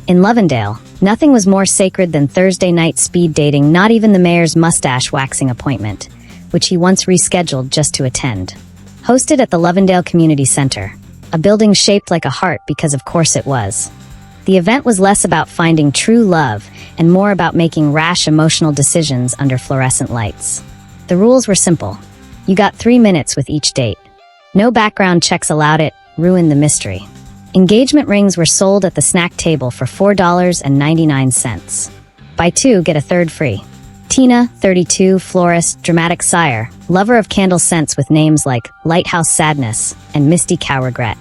In Lovendale, nothing was more sacred than Thursday night speed dating, not even the mayor's mustache waxing appointment, which he once rescheduled just to attend. Hosted at the Lovendale Community Center, a building shaped like a heart because of course it was. The event was less about finding true love and more about making rash emotional decisions under fluorescent lights. The rules were simple. You got 3 minutes with each date. No background checks allowed. It ruined the mystery. Engagement rings were sold at the snack table for $4.99. Buy 2, get a 3rd free. Tina, 32, florist, dramatic sire, lover of candle scents with names like Lighthouse Sadness and Misty Cow Regret.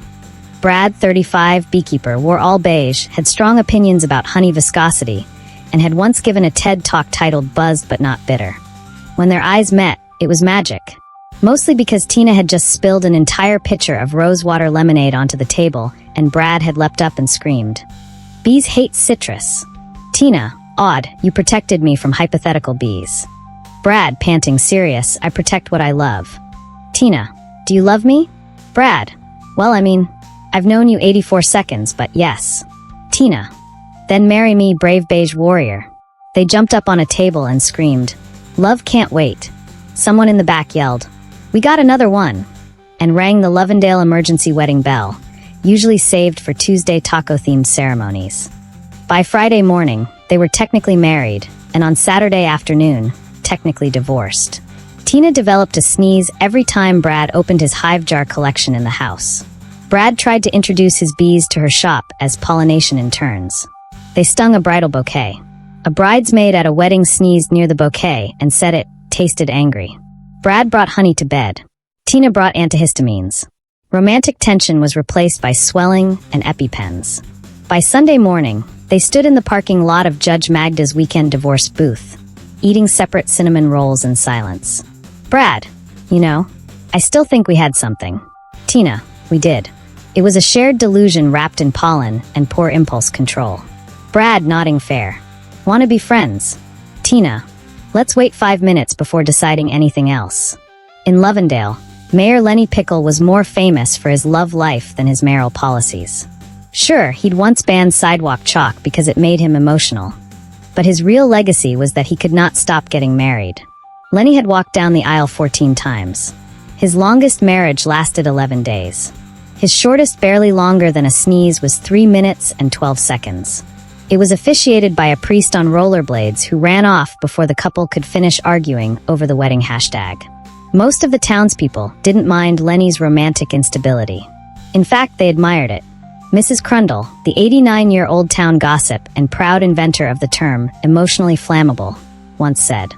Brad, 35, beekeeper, wore all beige, had strong opinions about honey viscosity, and had once given a TED Talk titled Buzzed but Not Bitter. When their eyes met, it was magic. Mostly because Tina had just spilled an entire pitcher of rosewater lemonade onto the table, and Brad had leapt up and screamed, "Bees hate citrus." Tina, "Odd, you protected me from hypothetical bees." Brad, panting, "Serious, I protect what I love." Tina, "Do you love me?" Brad, "Well, I mean, I've known you 84 seconds, but yes." Tina, "Then marry me, brave beige warrior." They jumped up on a table and screamed, "Love can't wait." Someone in the back yelled, "We got another one," and rang the Lovendale emergency wedding bell, usually saved for Tuesday taco-themed ceremonies. By Friday morning, they were technically married, and on Saturday afternoon, technically divorced. Tina developed a sneeze every time Brad opened his hive jar collection in the house. Brad tried to introduce his bees to her shop as pollination in turns. They stung a bridal bouquet. A bridesmaid at a wedding sneezed near the bouquet and said it tasted angry. Brad brought honey to bed. Tina brought antihistamines. Romantic tension was replaced by swelling and EpiPens. By Sunday morning, they stood in the parking lot of Judge Magda's weekend divorce booth, eating separate cinnamon rolls in silence. Brad, "You know, I still think we had something." Tina, "We did. It was a shared delusion wrapped in pollen and poor impulse control." Brad, nodding fair. "Want to be friends?" Tina, "Let's wait 5 minutes before deciding anything else." In Lovendale, Mayor Lenny Pickle was more famous for his love life than his mayoral policies. Sure, he'd once banned sidewalk chalk because it made him emotional. But his real legacy was that he could not stop getting married. Lenny had walked down the aisle 14 times. His longest marriage lasted 11 days. His shortest, barely longer than a sneeze, was 3 minutes and 12 seconds. It was officiated by a priest on rollerblades who ran off before the couple could finish arguing over the wedding hashtag. Most of the townspeople didn't mind Lenny's romantic instability. In fact, they admired it. Mrs. Crundle, the 89-year-old town gossip and proud inventor of the term emotionally flammable, once said,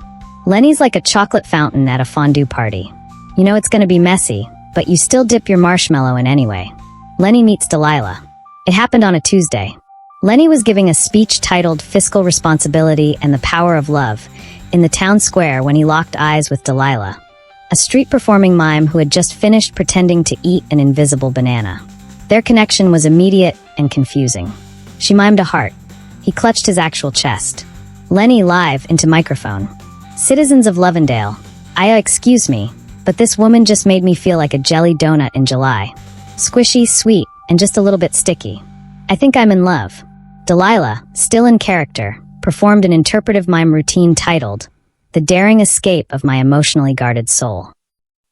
"Lenny's like a chocolate fountain at a fondue party. You know it's going to be messy, but you still dip your marshmallow in anyway." Lenny meets Delilah. It happened on a Tuesday. Lenny was giving a speech titled Fiscal Responsibility and the Power of Love in the town square when he locked eyes with Delilah, a street-performing mime who had just finished pretending to eat an invisible banana. Their connection was immediate and confusing. She mimed a heart. He clutched his actual chest. Lenny live into microphone. "Citizens of Lovendale, excuse me, but this woman just made me feel like a jelly donut in July. Squishy, sweet, and just a little bit sticky. I think I'm in love." Delilah, still in character, performed an interpretive mime routine titled, "The Daring Escape of My Emotionally Guarded Soul."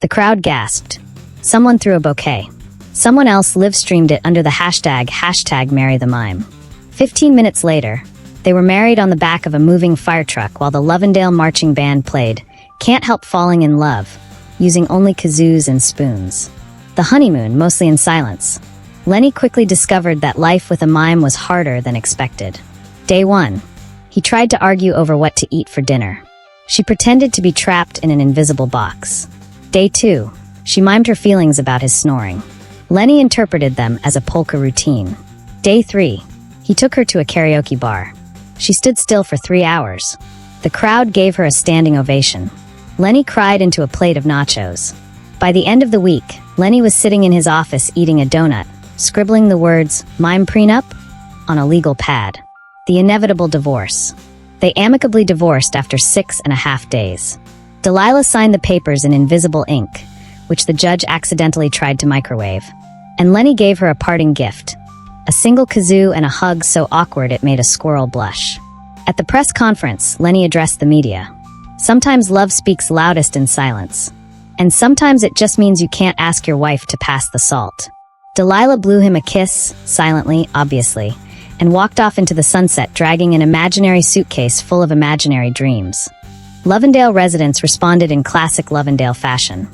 The crowd gasped. Someone threw a bouquet. Someone else live-streamed it under the hashtag Marry the Mime. 15 minutes later, they were married on the back of a moving fire truck while the Lovendale marching band played Can't Help Falling in Love, using only kazoos and spoons. The honeymoon, mostly in silence. Lenny quickly discovered that life with a mime was harder than expected. Day 1. He tried to argue over what to eat for dinner. She pretended to be trapped in an invisible box. Day 2. She mimed her feelings about his snoring. Lenny interpreted them as a polka routine. Day 3. He took her to a karaoke bar. She stood still for 3 hours. The crowd gave her a standing ovation. Lenny cried into a plate of nachos. By the end of the week, Lenny was sitting in his office eating a donut, scribbling the words, "Mime prenup," on a legal pad. The inevitable divorce. They amicably divorced after 6.5 days. Delilah signed the papers in invisible ink, which the judge accidentally tried to microwave. And Lenny gave her a parting gift, a single kazoo and a hug so awkward it made a squirrel blush. At the press conference, Lenny addressed the media. Sometimes love speaks loudest in silence. And sometimes it just means you can't ask your wife to pass the salt. Delilah blew him a kiss, silently, obviously, and walked off into the sunset dragging an imaginary suitcase full of imaginary dreams. Lovendale residents responded in classic Lovendale fashion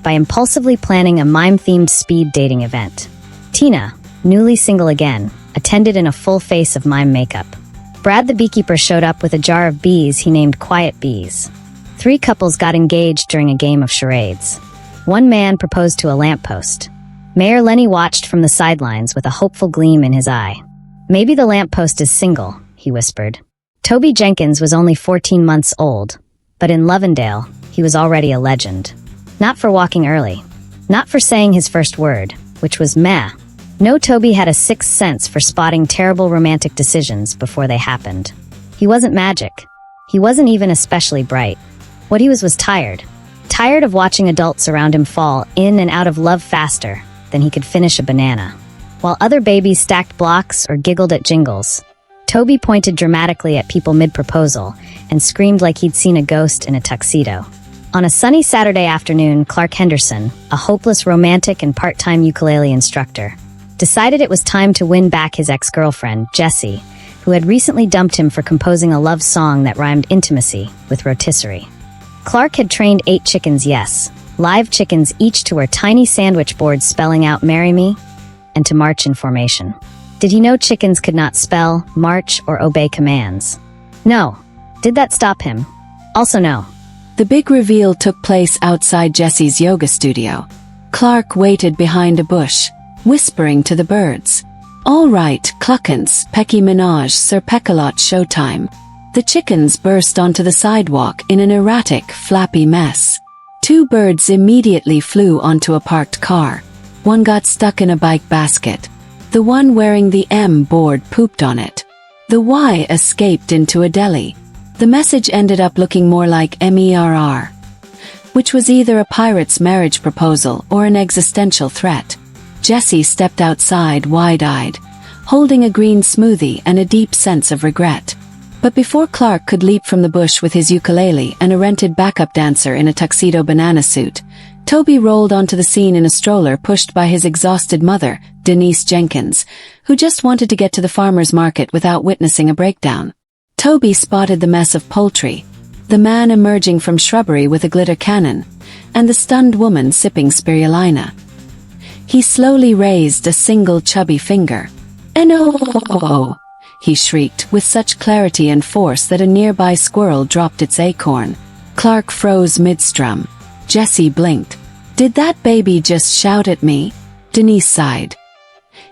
by impulsively planning a mime-themed speed dating event. Tina, newly single again, attended in a full face of mime makeup. Brad the beekeeper showed up with a jar of bees he named Quiet Bees. 3 couples got engaged during a game of charades. 1 man proposed to a lamppost. Mayor Lenny watched from the sidelines with a hopeful gleam in his eye. "Maybe the lamppost is single," he whispered. Toby Jenkins was only 14 months old, but in Lovendale, he was already a legend. Not for walking early. Not for saying his first word, which was meh. No, Toby had a sixth sense for spotting terrible romantic decisions before they happened. He wasn't magic. He wasn't even especially bright. What he was tired. Tired of watching adults around him fall in and out of love faster than he could finish a banana. While other babies stacked blocks or giggled at jingles, Toby pointed dramatically at people mid-proposal and screamed like he'd seen a ghost in a tuxedo. On a sunny Saturday afternoon, Clark Henderson, a hopeless romantic and part-time ukulele instructor, decided it was time to win back his ex-girlfriend, Jessie, who had recently dumped him for composing a love song that rhymed intimacy with rotisserie. Clark had trained 8 chickens, yes, live chickens, each to wear tiny sandwich boards spelling out "Marry Me" and to march in formation. Did he know chickens could not spell, march, or obey commands? No. Did that stop him? Also no. The big reveal took place outside Jessie's yoga studio. Clark waited behind a bush, whispering to the birds. "All right, cluckins, pecky menage, sir peckalot showtime." The chickens burst onto the sidewalk in an erratic, flappy mess. 2 birds immediately flew onto a parked car. 1 got stuck in a bike basket. The one wearing the M board pooped on it. The Y escaped into a deli. The message ended up looking more like MERR, which was either a pirate's marriage proposal or an existential threat. Jessie stepped outside wide-eyed, holding a green smoothie and a deep sense of regret. But before Clark could leap from the bush with his ukulele and a rented backup dancer in a tuxedo banana suit, Toby rolled onto the scene in a stroller pushed by his exhausted mother, Denise Jenkins, who just wanted to get to the farmer's market without witnessing a breakdown. Toby spotted the mess of poultry, the man emerging from shrubbery with a glitter cannon, and the stunned woman sipping spirulina. He slowly raised a single chubby finger. "No!" he shrieked with such clarity and force that a nearby squirrel dropped its acorn. Clark froze mid-strum. Jessie blinked. "Did that baby just shout at me?" Denise sighed.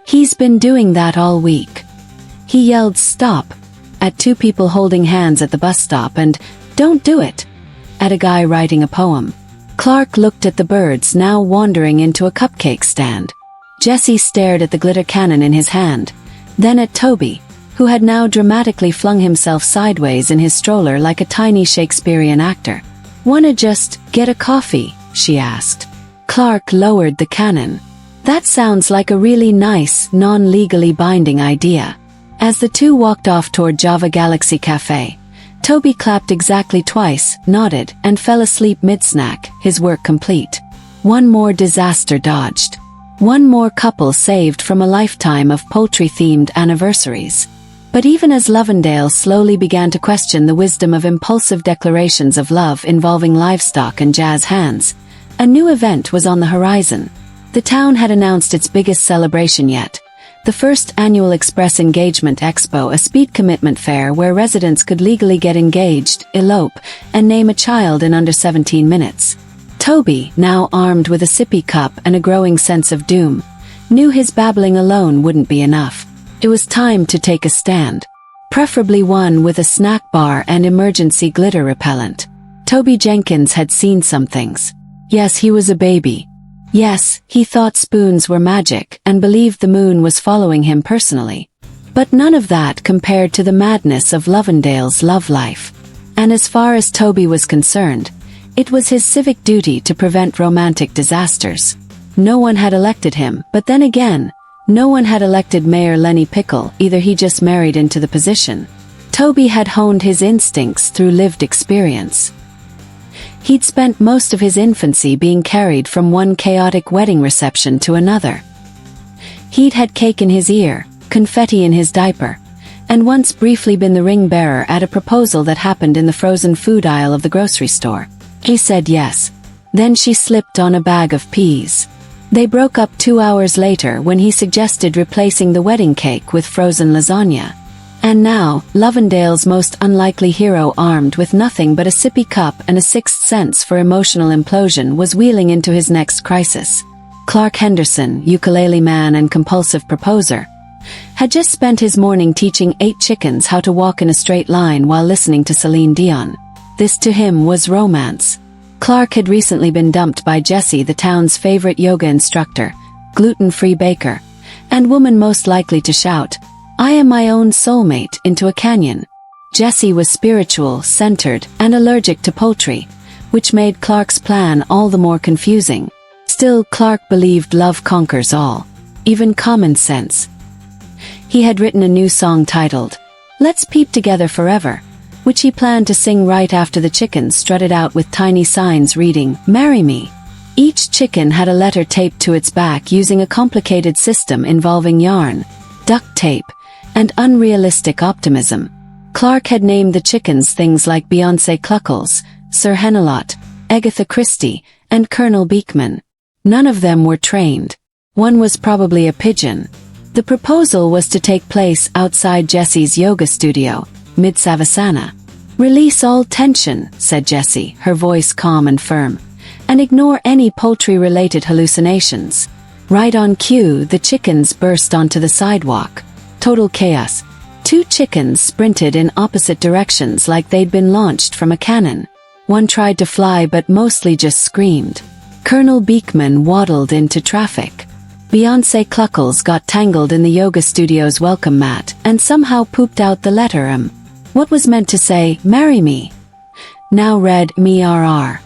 "He's been doing that all week." He yelled "stop" at 2 people holding hands at the bus stop and "don't do it" at a guy writing a poem. Clark looked at the birds now wandering into a cupcake stand. Jessie stared at the glitter cannon in his hand, then at Toby, who had now dramatically flung himself sideways in his stroller like a tiny Shakespearean actor. "Wanna just get a coffee?" she asked. Clark lowered the cannon. "That sounds like a really nice, non-legally binding idea." As the 2 walked off toward Java Galaxy Cafe, Toby clapped exactly twice, nodded, and fell asleep mid-snack, his work complete. 1 more disaster dodged. 1 more couple saved from a lifetime of poultry-themed anniversaries. But even as Lovendale slowly began to question the wisdom of impulsive declarations of love involving livestock and jazz hands, a new event was on the horizon. The town had announced its biggest celebration yet, the first annual Express Engagement Expo, a speed commitment fair where residents could legally get engaged, elope, and name a child in under 17 minutes. Toby, now armed with a sippy cup and a growing sense of doom, knew his babbling alone wouldn't be enough. It was time to take a stand. Preferably one with a snack bar and emergency glitter repellent. Toby Jenkins had seen some things. Yes, he was a baby. Yes, he thought spoons were magic and believed the moon was following him personally. But none of that compared to the madness of Lovendale's love life. And as far as Toby was concerned, it was his civic duty to prevent romantic disasters. No one had elected him, but then again, No one had elected Mayor Lenny Pickle, either he just married into the position. Toby had honed his instincts through lived experience. He'd spent most of his infancy being carried from one chaotic wedding reception to another. He'd had cake in his ear, confetti in his diaper, and once briefly been the ring bearer at a proposal that happened in the frozen food aisle of the grocery store. He said yes. Then she slipped on a bag of peas. They broke up 2 hours later when he suggested replacing the wedding cake with frozen lasagna. And now, Lovendale's most unlikely hero, armed with nothing but a sippy cup and a sixth sense for emotional implosion, was wheeling into his next crisis. Clark Henderson, ukulele man and compulsive proposer, had just spent his morning teaching 8 chickens how to walk in a straight line while listening to Celine Dion. This to him was romance. Clark had recently been dumped by Jessie, the town's favorite yoga instructor, gluten-free baker, and woman most likely to shout, "I am my own soulmate," into a canyon. Jessie was spiritual, centered, and allergic to poultry, which made Clark's plan all the more confusing. Still, Clark believed love conquers all, even common sense. He had written a new song titled, "Let's Peep Together Forever," which he planned to sing right after the chickens strutted out with tiny signs reading, "Marry Me." Each chicken had a letter taped to its back using a complicated system involving yarn, duct tape, and unrealistic optimism. Clark had named the chickens things like Beyoncé Cluckles, Sir Henelot, Agatha Christie, and Colonel Beekman. None of them were trained. One was probably a pigeon. The proposal was to take place outside Jessie's yoga studio, mid-Savasana. "Release all tension," said Jessie, her voice calm and firm, "and ignore any poultry-related hallucinations." Right on cue, the chickens burst onto the sidewalk. Total chaos. 2 chickens sprinted in opposite directions like they'd been launched from a cannon. One tried to fly but mostly just screamed. Colonel Beekman waddled into traffic. Beyoncé Cluckles got tangled in the yoga studio's welcome mat and somehow pooped out the letter M. What was meant to say, "Marry me," now read, "Me-RR,"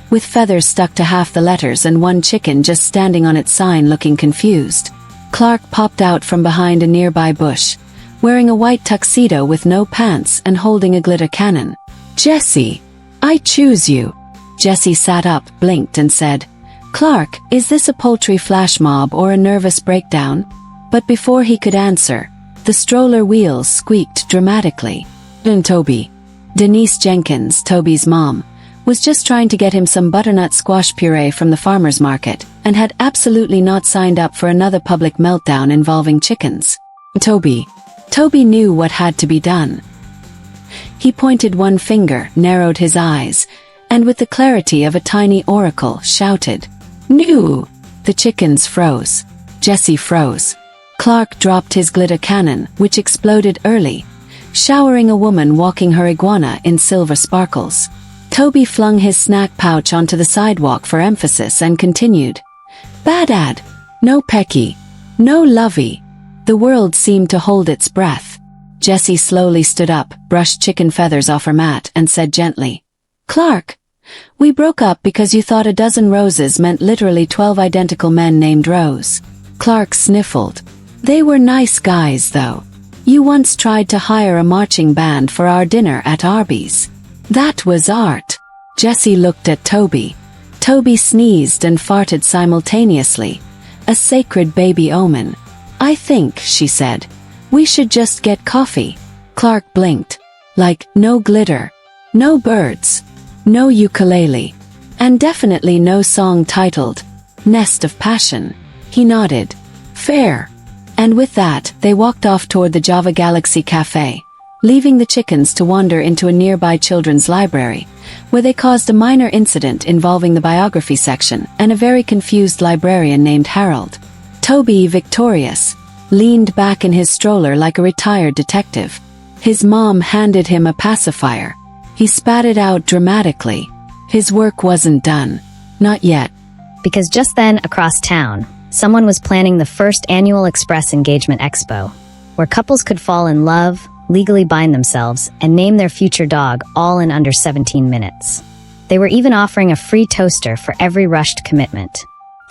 with feathers stuck to half the letters and one chicken just standing on its sign looking confused. Clark popped out from behind a nearby bush, wearing a white tuxedo with no pants and holding a glitter cannon. "Jessie, I choose you." Jessie sat up, blinked and said, "Clark, is this a poultry flash mob or a nervous breakdown?" But before he could answer, the stroller wheels squeaked dramatically. And Toby, Denise Jenkins, Toby's mom, was just trying to get him some butternut squash puree from the farmer's market, and had absolutely not signed up for another public meltdown involving chickens. Toby knew what had to be done. He pointed one finger, narrowed his eyes, and with the clarity of a tiny oracle, shouted, "New!" The chickens froze. Jessie froze. Clark dropped his glitter cannon, which exploded early, showering a woman walking her iguana in silver sparkles. Toby flung his snack pouch onto the sidewalk for emphasis and continued, "Bad ad. No pecky. No lovey." The world seemed to hold its breath. Jessie slowly stood up, brushed chicken feathers off her mat, and said gently, "Clark, we broke up because you thought a dozen roses meant literally 12 identical men named Rose." Clark sniffled. "They were nice guys, though. You once tried to hire a marching band for our dinner at Arby's. That was art." Jessie looked at Toby. Toby sneezed and farted simultaneously, a sacred baby omen. "I think," she said, "we should just get coffee." Clark blinked. Like, no glitter, no birds, no ukulele, and definitely no song titled, "Nest of Passion." He nodded. "Fair." And with that, they walked off toward the Java Galaxy Cafe, leaving the chickens to wander into a nearby children's library, where they caused a minor incident involving the biography section and a very confused librarian named Harold. Toby, victorious, leaned back in his stroller like a retired detective. His mom handed him a pacifier. He spat it out dramatically. His work wasn't done. Not yet. Because just then, across town, someone was planning the first annual Express Engagement Expo, where couples could fall in love, legally bind themselves, and name their future dog all in under 17 minutes. They were even offering a free toaster for every rushed commitment.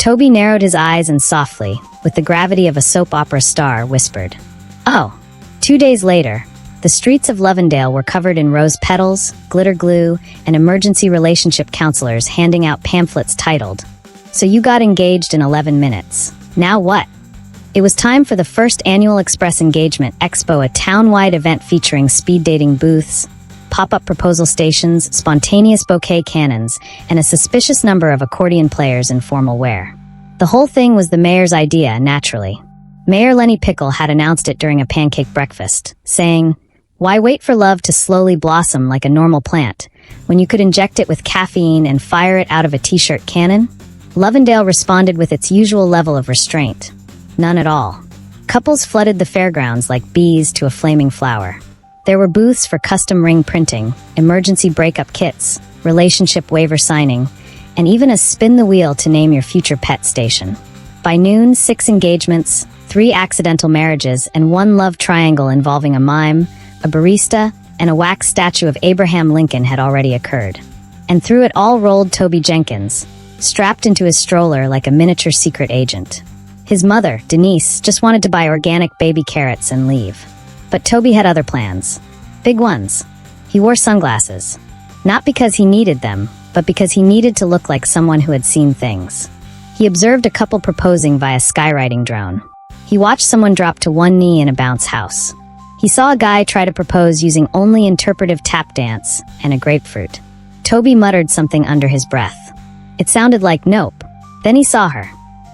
Toby narrowed his eyes and softly, with the gravity of a soap opera star, whispered, "Oh." 2 days later, the streets of Lovendale were covered in rose petals, glitter glue, and emergency relationship counselors handing out pamphlets titled, "So you got engaged in 11 minutes. Now what?" It was time for the first annual Express Engagement Expo, a town-wide event featuring speed dating booths, pop-up proposal stations, spontaneous bouquet cannons, and a suspicious number of accordion players in formal wear. The whole thing was the mayor's idea, naturally. Mayor Lenny Pickle had announced it during a pancake breakfast, saying, "Why wait for love to slowly blossom like a normal plant, when you could inject it with caffeine and fire it out of a t-shirt cannon?" Lovendale responded with its usual level of restraint. None at all. Couples flooded the fairgrounds like bees to a flaming flower. There were booths for custom ring printing, emergency breakup kits, relationship waiver signing, and even a spin the wheel to name your future pet station. By noon, 6 engagements, 3 accidental marriages, and 1 love triangle involving a mime, a barista, and a wax statue of Abraham Lincoln had already occurred. And through it all rolled Toby Jenkins, strapped into his stroller like a miniature secret agent. His mother, Denise, just wanted to buy organic baby carrots and leave. But Toby had other plans. Big ones. He wore sunglasses. Not because he needed them, but because he needed to look like someone who had seen things. He observed a couple proposing via skywriting drone. He watched someone drop to one knee in a bounce house. He saw a guy try to propose using only interpretive tap dance and a grapefruit. Toby muttered something under his breath. It sounded like nope. Then he saw her.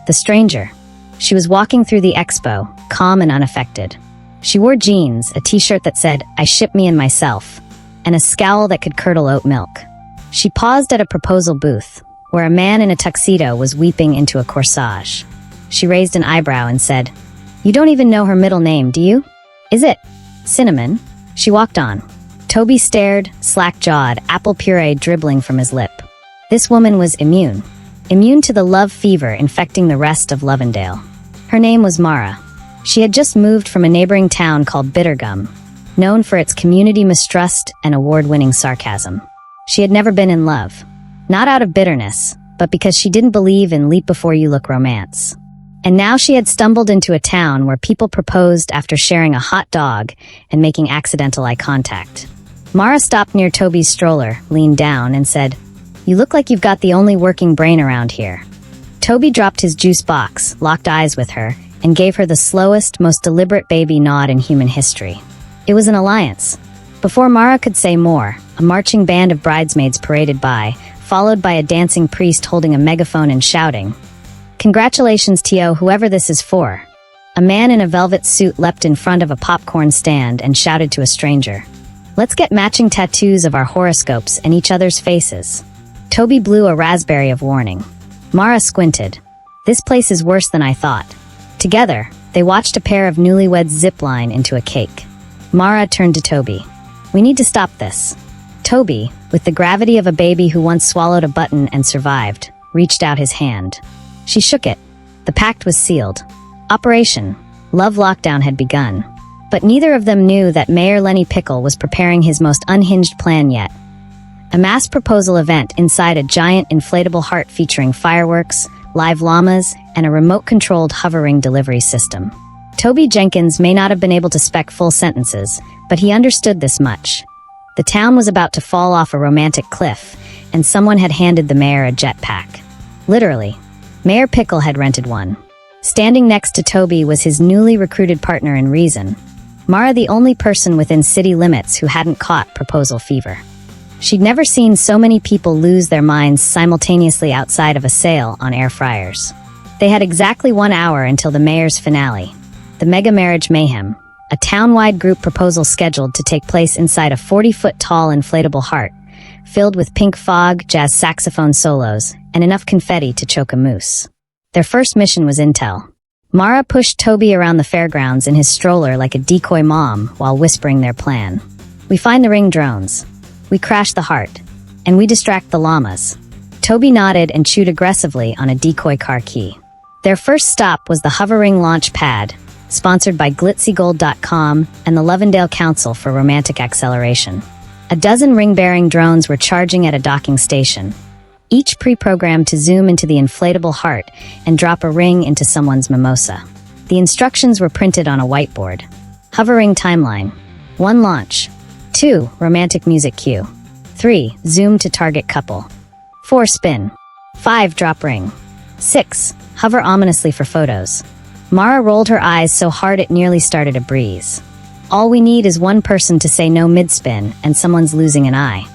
The stranger. She was walking through the expo, calm and unaffected. She wore jeans, a t-shirt that said, "I ship me and myself," and a scowl that could curdle oat milk. She paused at a proposal booth, where a man in a tuxedo was weeping into a corsage. She raised an eyebrow and said, "You don't even know her middle name, do you? Is it Cinnamon?" She walked on. Toby stared, slack-jawed, apple puree dribbling from his lip. This woman was immune. Immune to the love fever infecting the rest of Lovendale. Her name was Mara. She had just moved from a neighboring town called Bittergum, known for its community mistrust and award-winning sarcasm. She had never been in love. Not out of bitterness, but because she didn't believe in leap-before-you-look romance. And now she had stumbled into a town where people proposed after sharing a hot dog and making accidental eye contact. Mara stopped near Toby's stroller, leaned down, and said, "You look like you've got the only working brain around here." Toby dropped his juice box, locked eyes with her, and gave her the slowest, most deliberate baby nod in human history. It was an alliance. Before Mara could say more, a marching band of bridesmaids paraded by, followed by a dancing priest holding a megaphone and shouting, "Congratulations, T.O., whoever this is for." A man in a velvet suit leapt in front of a popcorn stand and shouted to a stranger, "Let's get matching tattoos of our horoscopes and each other's faces." Toby blew a raspberry of warning. Mara squinted. "This place is worse than I thought." Together, they watched a pair of newlyweds zip-line into a cake. Mara turned to Toby. "We need to stop this." Toby, with the gravity of a baby who once swallowed a button and survived, reached out his hand. She shook it. The pact was sealed. Operation Love Lockdown had begun. But neither of them knew that Mayor Lenny Pickle was preparing his most unhinged plan yet. A mass proposal event inside a giant inflatable heart featuring fireworks, live llamas, and a remote-controlled hovering delivery system. Toby Jenkins may not have been able to spec full sentences, but he understood this much. The town was about to fall off a romantic cliff, and someone had handed the mayor a jetpack. Literally. Mayor Pickle had rented one. Standing next to Toby was his newly recruited partner in reason, Mara, the only person within city limits who hadn't caught proposal fever. She'd never seen so many people lose their minds simultaneously outside of a sale on air fryers. They had exactly 1 hour until the mayor's finale, the Mega Marriage Mayhem, a town-wide group proposal scheduled to take place inside a 40-foot-tall inflatable heart, filled with pink fog, jazz saxophone solos, and enough confetti to choke a moose. Their first mission was intel. Mara pushed Toby around the fairgrounds in his stroller like a decoy mom while whispering their plan. "We find the ring drones. We crash the heart. And we distract the llamas." Toby nodded and chewed aggressively on a decoy car key. Their first stop was the hovering launch pad, sponsored by glitzygold.com and the Lovendale Council for Romantic Acceleration. A dozen ring-bearing drones were charging at a docking station. each pre-programmed to zoom into the inflatable heart and drop a ring into someone's mimosa. The instructions were printed on a whiteboard. Hovering timeline. 1. Launch. 2. Romantic music cue. 3. Zoom to target couple. 4. Spin. 5. Drop ring. 6. Hover ominously for photos. Mara rolled her eyes so hard it nearly started a breeze. All we need is one person to say no mid-spin, and someone's losing an eye.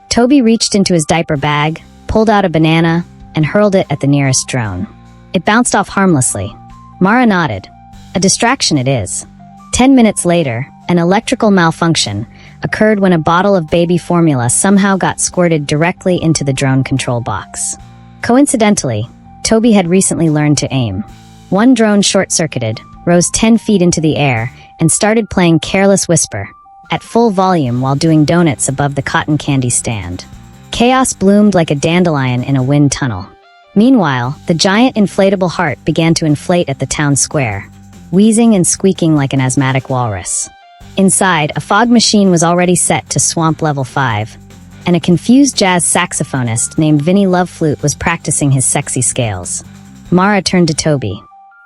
Toby reached into his diaper bag, pulled out a banana, and hurled it at the nearest drone. It bounced off harmlessly. Mara nodded. A distraction it is. 10 minutes later, an electrical malfunction occurred when a bottle of baby formula somehow got squirted directly into the drone control box. Coincidentally, Toby had recently learned to aim. One drone short-circuited, rose 10 feet into the air, and started playing Careless Whisper at full volume while doing donuts above the cotton candy stand. Chaos bloomed like a dandelion in a wind tunnel. Meanwhile, the giant inflatable heart began to inflate at the town square, wheezing and squeaking like an asthmatic walrus. Inside, a fog machine was already set to swamp level 5, and a confused jazz saxophonist named Vinny Loveflute was practicing his sexy scales. Mara turned to Toby.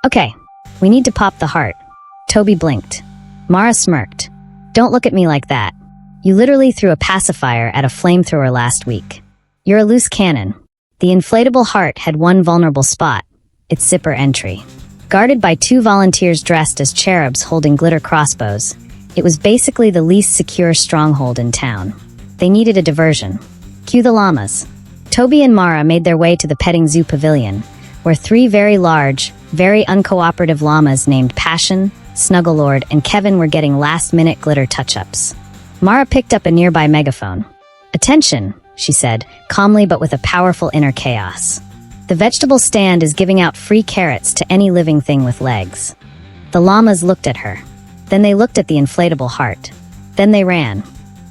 "Okay, we need to pop the heart." Toby blinked. Mara smirked. "Don't look at me like that. You literally threw a pacifier at a flamethrower last week. You're a loose cannon." The inflatable heart had one vulnerable spot, its zipper entry. Guarded by 2 volunteers dressed as cherubs holding glitter crossbows, it was basically the least secure stronghold in town. They needed a diversion. Cue the llamas. Toby and Mara made their way to the petting zoo pavilion, where 3 very large, very uncooperative llamas named Passion, Snugglelord, and Kevin were getting last-minute glitter touch-ups. Mara picked up a nearby megaphone. "Attention," she said, calmly but with a powerful inner chaos. "The vegetable stand is giving out free carrots to any living thing with legs." The llamas looked at her. Then they looked at the inflatable heart. Then they ran.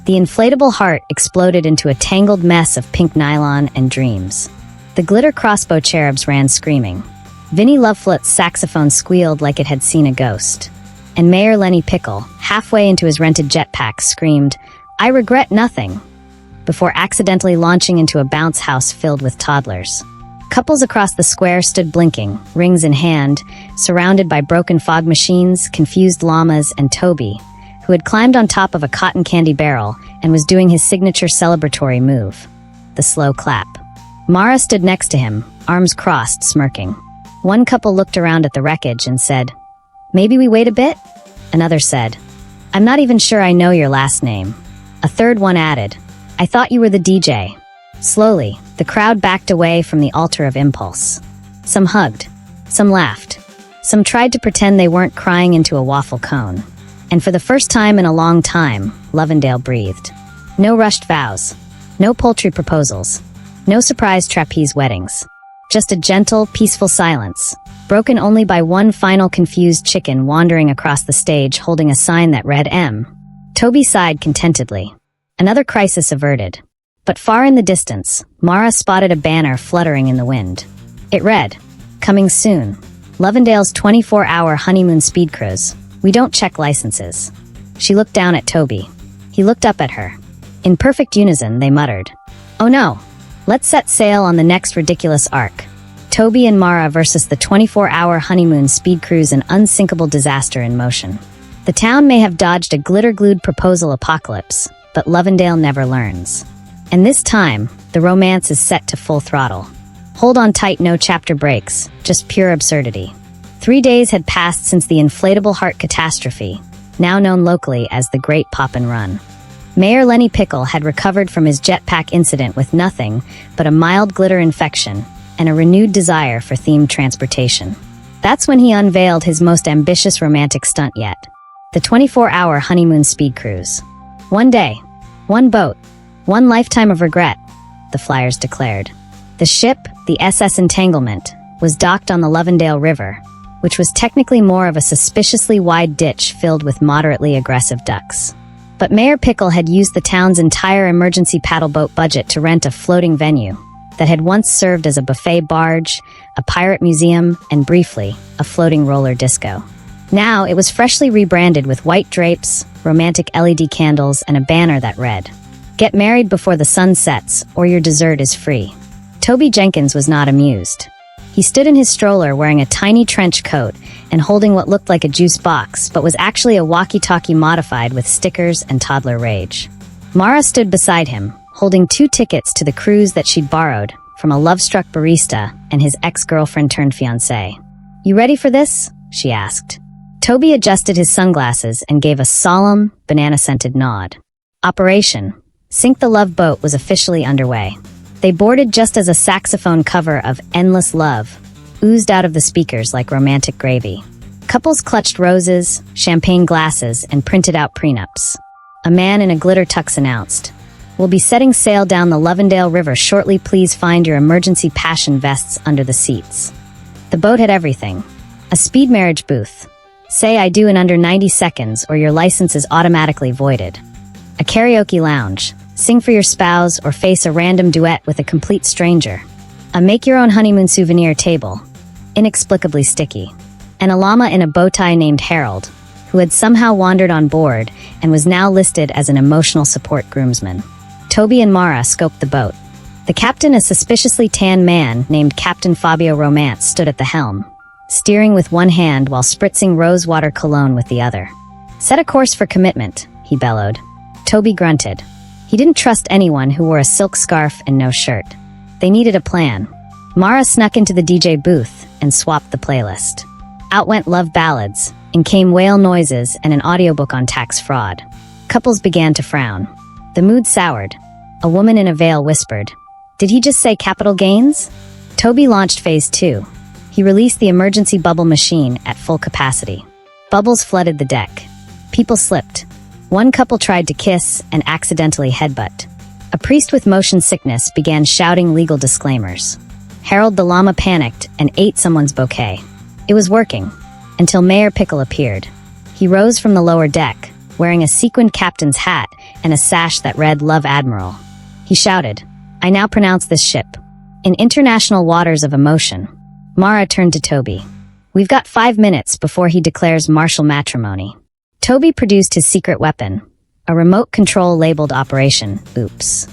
The inflatable heart exploded into a tangled mess of pink nylon and dreams. The glitter crossbow cherubs ran screaming. Vinny Loveflute's saxophone squealed like it had seen a ghost. And Mayor Lenny Pickle, halfway into his rented jetpack, screamed, "I regret nothing," before accidentally launching into a bounce house filled with toddlers. Couples across the square stood blinking, rings in hand, surrounded by broken fog machines, confused llamas, and Toby, who had climbed on top of a cotton candy barrel and was doing his signature celebratory move, the slow clap. Mara stood next to him, arms crossed, smirking. One couple looked around at the wreckage and said, "Maybe we wait a bit?" Another said, "I'm not even sure I know your last name." A third one added, "I thought you were the DJ." Slowly, the crowd backed away from the altar of impulse. Some hugged. Some laughed. Some tried to pretend they weren't crying into a waffle cone. And for the first time in a long time, Lovendale breathed. No rushed vows. No poultry proposals. No surprise trapeze weddings. Just a gentle, peaceful silence, broken only by one final confused chicken wandering across the stage holding a sign that read M. Toby sighed contentedly. Another crisis averted. But far in the distance, Mara spotted a banner fluttering in the wind. It read, "Coming soon. Lovendale's 24-hour honeymoon speed cruise. We don't check licenses." She looked down at Toby. He looked up at her. In perfect unison, they muttered, "Oh no. Let's set sail on the next ridiculous arc." Toby and Mara versus the 24-hour honeymoon speed cruise, an unsinkable disaster in motion. The town may have dodged a glitter-glued proposal apocalypse, but Lovendale never learns. And this time, the romance is set to full throttle. Hold on tight, no chapter breaks, just pure absurdity. 3 days had passed since the inflatable heart catastrophe, now known locally as the Great Poppin' Run. Mayor Lenny Pickle had recovered from his jetpack incident with nothing but a mild glitter infection and a renewed desire for themed transportation. That's when he unveiled his most ambitious romantic stunt yet, the 24-hour honeymoon speed cruise. One day, one boat, one lifetime of regret, the flyers declared. The ship, the SS Entanglement, was docked on the Lovendale River, which was technically more of a suspiciously wide ditch filled with moderately aggressive ducks. But Mayor Pickle had used the town's entire emergency paddle boat budget to rent a floating venue that had once served as a buffet barge, a pirate museum, and briefly, a floating roller disco. Now it was freshly rebranded with white drapes, romantic LED candles, and a banner that read, "Get married before the sun sets, or your dessert is free." Toby Jenkins was not amused. He stood in his stroller wearing a tiny trench coat and holding what looked like a juice box, but was actually a walkie-talkie modified with stickers and toddler rage. Mara stood beside him, holding 2 tickets to the cruise that she'd borrowed from a love-struck barista and his ex-girlfriend turned fiancé. "You ready for this?" she asked. Toby adjusted his sunglasses and gave a solemn, banana-scented nod. Operation Sink the Love Boat was officially underway. They boarded just as a saxophone cover of Endless Love oozed out of the speakers like romantic gravy. Couples clutched roses, champagne glasses, and printed out prenups. A man in a glitter tux announced, "We'll be setting sail down the Lovendale River shortly. Please find your emergency passion vests under the seats." The boat had everything. A speed marriage booth. Say "I do" in under 90 seconds or your license is automatically voided. A karaoke lounge. Sing for your spouse or face a random duet with a complete stranger. A make-your-own honeymoon souvenir table. Inexplicably sticky. And a llama in a bow tie named Harold, who had somehow wandered on board and was now listed as an emotional support groomsman. Toby and Mara scoped the boat. The captain, a suspiciously tan man named Captain Fabio Romance, stood at the helm, steering with one hand while spritzing rosewater cologne with the other. "Set a course for commitment," he bellowed. Toby grunted. He didn't trust anyone who wore a silk scarf and no shirt. They needed a plan. Mara snuck into the DJ booth and swapped the playlist. Out went love ballads, in came whale noises and an audiobook on tax fraud. Couples began to frown. The mood soured. A woman in a veil whispered, "Did he just say capital gains?" Toby launched phase 2. He released the emergency bubble machine at full capacity. Bubbles flooded the deck. People slipped. One couple tried to kiss and accidentally headbutt. A priest with motion sickness began shouting legal disclaimers. Harold the llama panicked and ate someone's bouquet. It was working, until Mayor Pickle appeared. He rose from the lower deck, wearing a sequined captain's hat and a sash that read "Love Admiral." He shouted, "I now pronounce this ship in international waters of emotion." Mara turned to Toby. "We've got 5 minutes before he declares martial matrimony." Toby produced his secret weapon, a remote control labeled Operation Oops.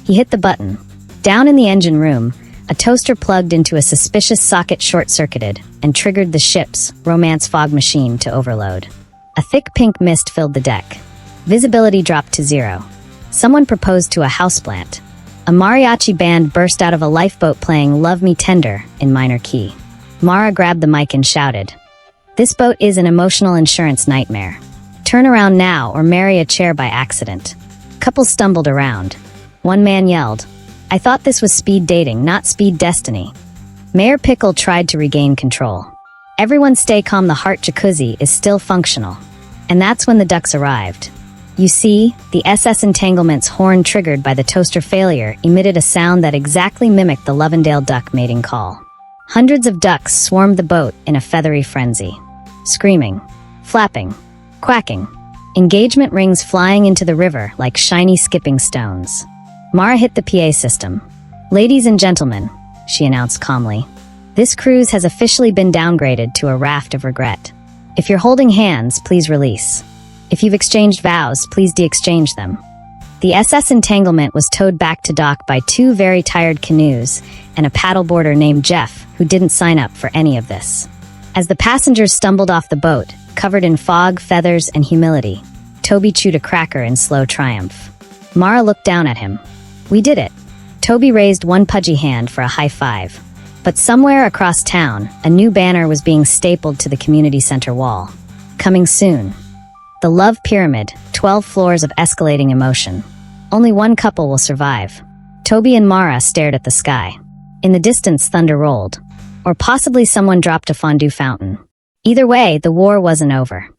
He hit the button. Down in the engine room, a toaster plugged into a suspicious socket short-circuited and triggered the ship's romance fog machine to overload. A thick pink mist filled the deck. Visibility dropped to 0. Someone proposed to a houseplant. A mariachi band burst out of a lifeboat playing "Love Me Tender" in minor key. Mara grabbed the mic and shouted, "This boat is an emotional insurance nightmare. Turn around now or marry a chair by accident." Couples stumbled around. One man yelled, "I thought this was speed dating, not speed destiny." Mayor Pickle tried to regain control. "Everyone stay calm, the heart jacuzzi is still functional." And that's when the ducks arrived. You see, the SS Entanglement's horn triggered by the toaster failure emitted a sound that exactly mimicked the Lovendale duck mating call. Hundreds of ducks swarmed the boat in a feathery frenzy. Screaming, flapping, quacking. Engagement rings flying into the river like shiny skipping stones. Mara hit the PA system. "Ladies and gentlemen," she announced calmly, "this cruise has officially been downgraded to a raft of regret. If you're holding hands, please release. If you've exchanged vows, please de-exchange them." The SS Entanglement was towed back to dock by 2 very tired canoes and a paddleboarder named Jeff, who didn't sign up for any of this. As the passengers stumbled off the boat, covered in fog, feathers, and humility, Toby chewed a cracker in slow triumph. Mara looked down at him. "We did it." Toby raised one pudgy hand for a high five. But somewhere across town, a new banner was being stapled to the community center wall. "Coming soon. The Love Pyramid, 12 floors of escalating emotion. Only one couple will survive." Toby and Mara stared at the sky. In the distance, thunder rolled. Or possibly someone dropped a fondue fountain. Either way, the war wasn't over.